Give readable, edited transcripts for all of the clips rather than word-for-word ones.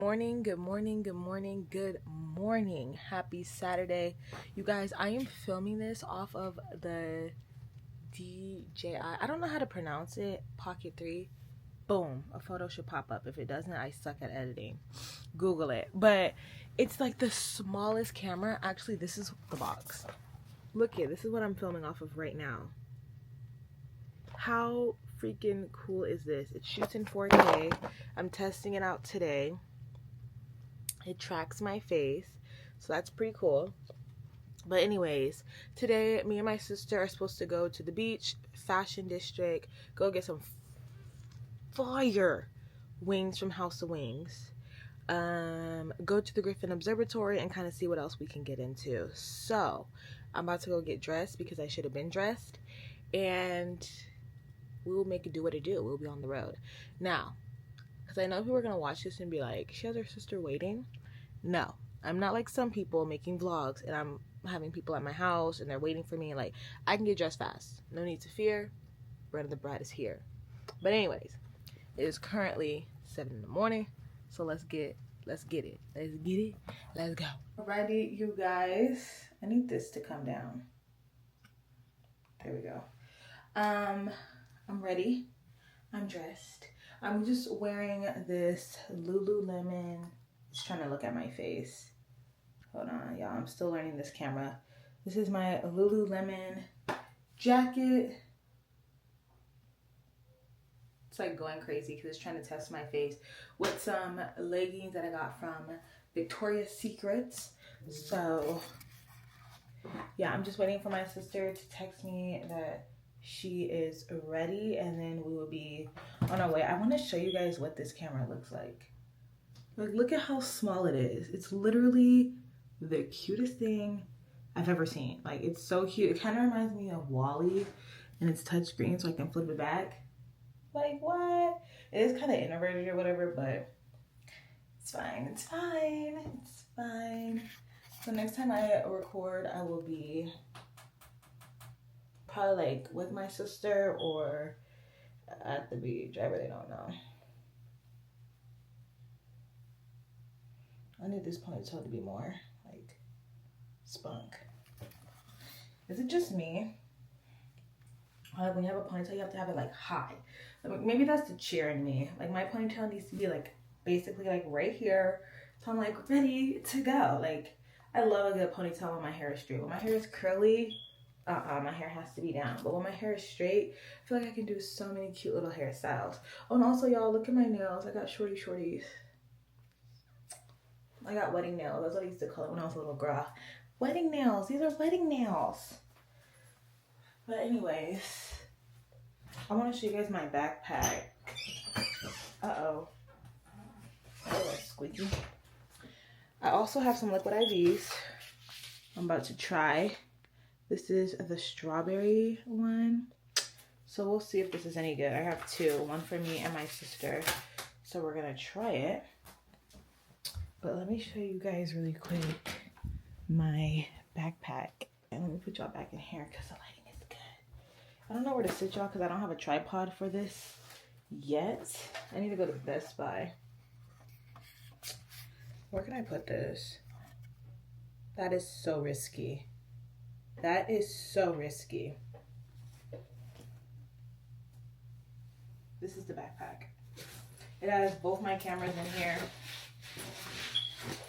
Morning, good morning, good morning, good morning. Happy Saturday. You guys, I am filming this off of the DJI. I don't know how to pronounce it. Pocket 3. Boom. A photo should pop up. If it doesn't, I suck at editing. Google it. But it's like the smallest camera. Actually, this is the box. Look here. This is what I'm filming off of right now. How freaking cool is this? It shoots in 4K. I'm testing it out today. It tracks my face, so that's pretty cool. But anyways, today me and my sister are supposed to go to the beach, Fashion District, go get some fire wings from House of Wings, go to the Griffin Observatory and kind of see what else we can get into. So I'm about to go get dressed because I should have been dressed, and we will make it do what it do. We'll be on the road now. Because I know people are going to watch this and be like, she has her sister waiting. No, I'm not like some people making vlogs and I'm having people at my house and they're waiting for me. Like, I can get dressed fast. No need to fear. Bread of the bride is here. But anyways, it is currently 7 in the morning. So let's get it. Let's get it. Let's go. Alrighty, you guys. I need this to come down. There we go. I'm ready. I'm dressed. I'm just wearing this Lululemon. It's trying to look at my face. Hold on, y'all. I'm still learning this camera. This is my Lululemon jacket. It's like going crazy because it's trying to test my face with some leggings that I got from Victoria's Secret. So, yeah, I'm just waiting for my sister to text me that she is ready, and then we will be on our way. I want to show you guys what this camera looks like. Like, look at how small it is. It's literally the cutest thing I've ever seen. Like, it's so cute. It kind of reminds me of Wall-E, and it's touchscreen, so I can flip it back. Like, what? It is kind of inverted or whatever, but it's fine. It's fine. It's fine. So next time I record, I will be probably like with my sister or at the beach. I really don't know. I need this ponytail to be more like spunk. Is it just me? When you have a ponytail, you have to have it like high. Like, maybe that's the cheer in me. Like, my ponytail needs to be like basically like right here. So I'm like ready to go. Like, I love a good ponytail when my hair is straight. When my hair is curly, my hair has to be down. But when my hair is straight, I feel like I can do so many cute little hairstyles. Oh, and also, y'all, look at my nails. I got shorties. I got wedding nails. That's what I used to call it when I was a little girl. Wedding nails. These are wedding nails. But anyways, I want to show you guys my backpack. Uh-oh. Oh, that's squeaky. I also have some liquid IVs I'm about to try. This is the strawberry one. So we'll see if this is any good. I have two, one for me and my sister. So we're gonna try it. But let me show you guys really quick my backpack. And let me put y'all back in here because the lighting is good. I don't know where to sit y'all because I don't have a tripod for this yet. I need to go to Best Buy. Where can I put this? That is so risky. That is so risky. This is the backpack. It has both my cameras in here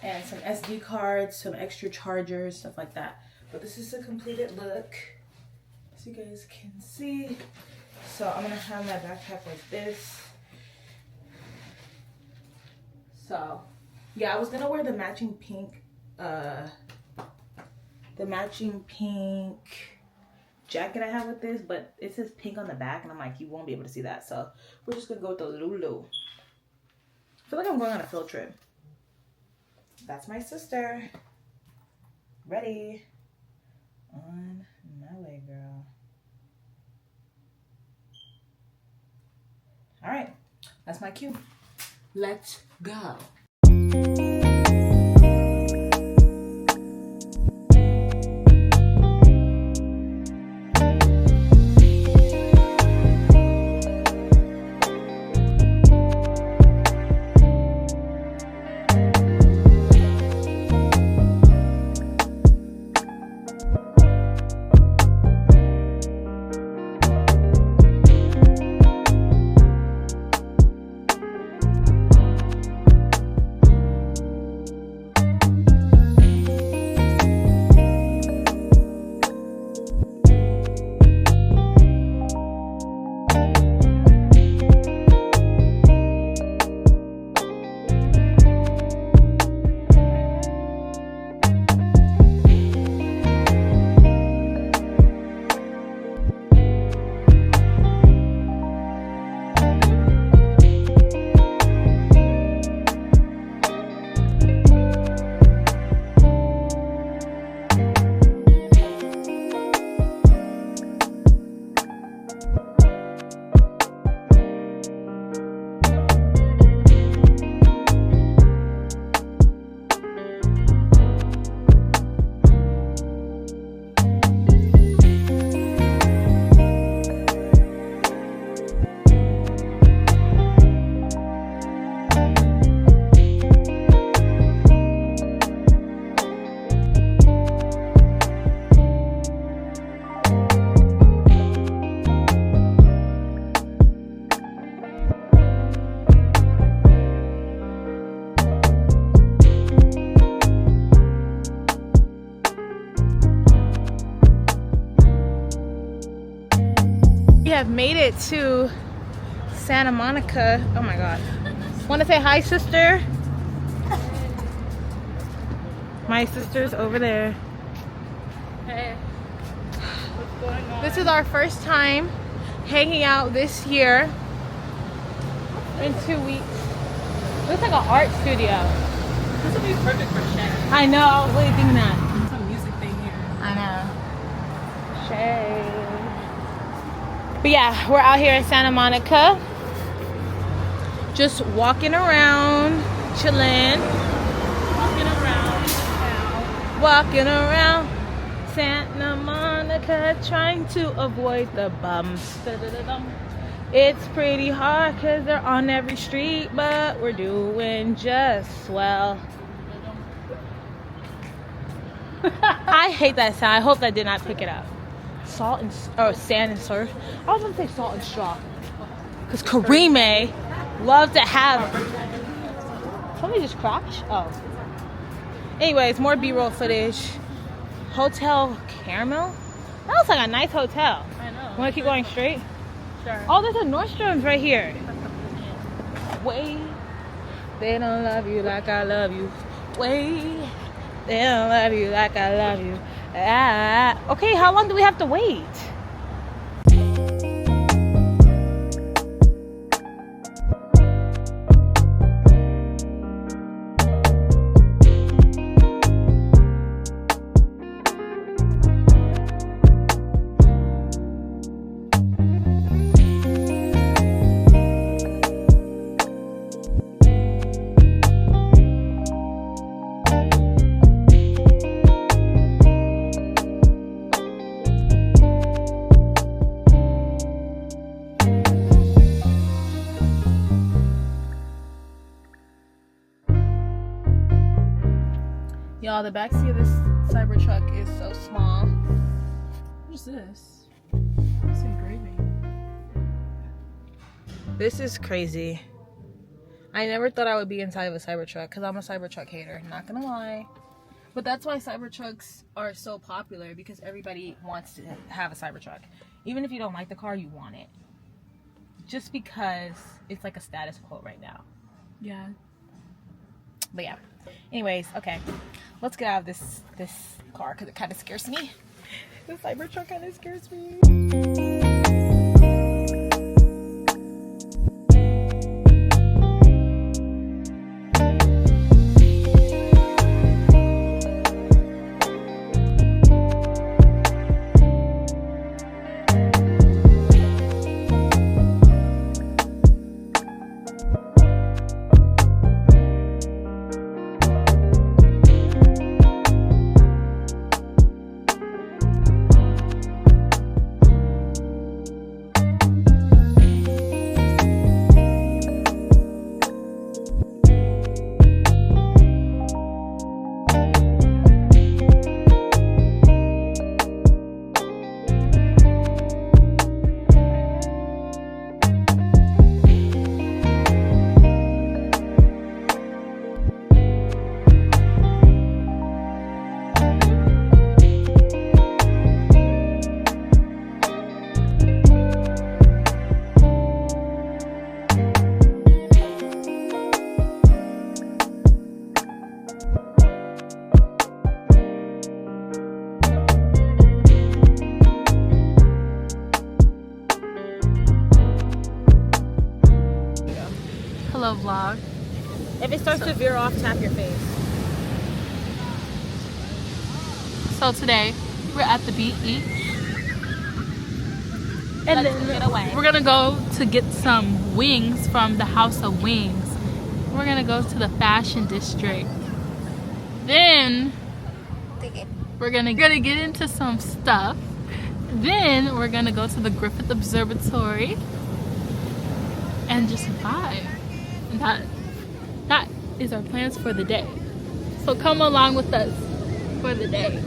and some SD cards, some extra chargers, stuff like that. But this is a completed look, as you guys can see. So I'm gonna have my backpack like this. So yeah, I was gonna wear the matching pink jacket I have with this, but it says pink on the back, and I'm like, you won't be able to see that. So we're just gonna go with the Lulu. I feel like I'm going on a field trip. That's my sister. Ready. On my way, girl. All right, that's my cue. Let's go. made it to Santa Monica. Oh my god. Want to say hi, sister? My sister's over there. Hey. What's going on? This is our first time hanging out this year in 2 weeks. Looks like an art studio. This would be perfect for Shay. I know, I was really thinking that. Some music thing here. I know. Shay. But yeah, we're out here in Santa Monica. Just walking around, chilling. Walking around Santa Monica, trying to avoid the bums. It's pretty hard because they're on every street, but we're doing just well. I hate that sound. I hope that did not pick it up. Salt and sand and surf. I was gonna say salt and straw, because Karime love to have. Somebody just crashed. Oh. Anyways, more B-roll footage. Hotel Caramel. That looks like a nice hotel. I know. Want to keep going straight? Sure. Oh, there's a Nordstrom's right here. Wait, they don't love you like I love you. Wait, they don't love you like I love you. Ah. Okay, how long do we have to wait? Y'all, the backseat of this Cybertruck is so small. What is this? It's engraving. This is crazy. I never thought I would be inside of a Cybertruck because I'm a Cybertruck hater, not gonna lie. But that's why Cybertrucks are so popular, because everybody wants to have a Cybertruck. Even if you don't like the car, you want it. Just because it's like a status quo right now. Yeah. But yeah. Anyways, okay. Let's get out of this car because it kind of scares me. The Cybertruck kind of scares me. Hello, vlog. If it starts to veer off, tap your face. So today we're at the beach, and then we're gonna go to get some wings from the House of Wings. We're gonna go to the Fashion District. Then we're gonna get into some stuff. Then we're gonna go to the Griffith Observatory and just vibe. And that is our plans for the day. So come along with us for the day.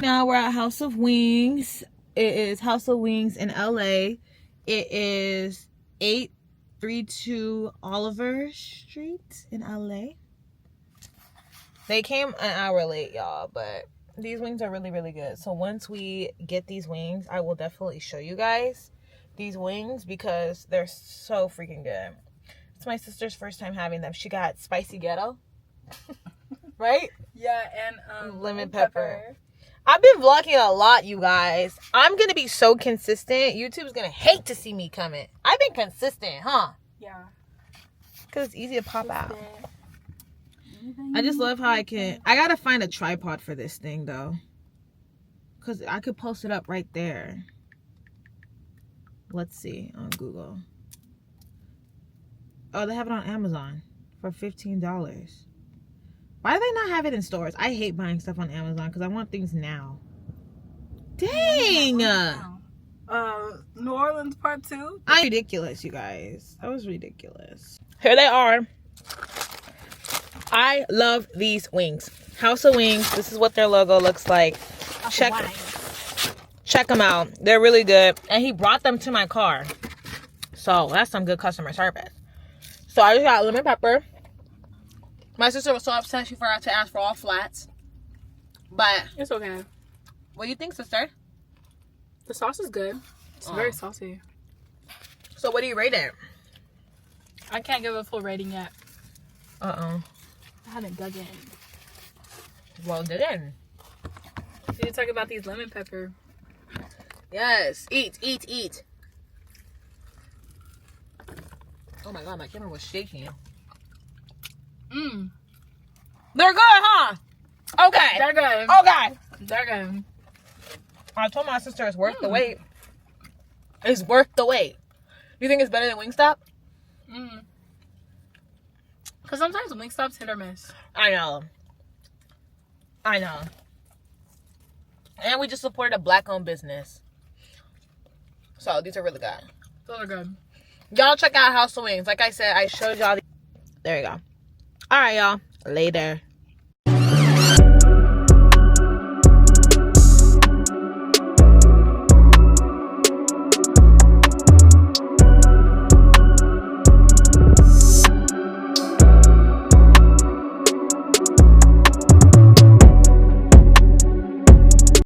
Now we're at House of Wings. It is House of Wings in LA. It is 832 Oliver Street in LA. They came an hour late, y'all, but these wings are really, really good. So once we get these wings, I will definitely show you guys, these wings because they're so freaking good. It's my sister's first time having them. She got spicy ghetto. Right? Yeah, and lemon pepper. I've been vlogging a lot, you guys. I'm going to be so consistent. YouTube's going to hate to see me coming. I've been consistent, huh? Yeah. Because it's easy to pop out. I just love how I got to find a tripod for this thing, though. Because I could post it up right there. Let's see on Google. Oh, they have it on Amazon for $15. Why do they not have it in stores? I hate buying stuff on Amazon because I want things now. Dang! New Orleans Part 2? I'm ridiculous, you guys. That was ridiculous. Here they are. I love these wings. House of Wings. This is what their logo looks like. Check them out. They're really good. And he brought them to my car. So that's some good customer service. So I just got lemon pepper. My sister was so upset she forgot to ask for all flats. But it's okay. What do you think, sister? The sauce is good. It's very saucy. So what do you rate it? I can't give a full rating yet. I haven't dug in. Well, dig in. Did you talk about these lemon pepper? Yes. Eat, eat, eat. Oh my god, my camera was shaking. They're good, huh? Okay. They're good. Okay. They're good. I told my sister it's worth the wait. It's worth the wait. You think it's better than Wingstop? Because sometimes Wingstop's hit or miss. I know. And we just supported a black-owned business. So, these are really good. Those are good. Y'all check out House of Wings. Like I said, I showed y'all. There you go. All right, y'all. Later.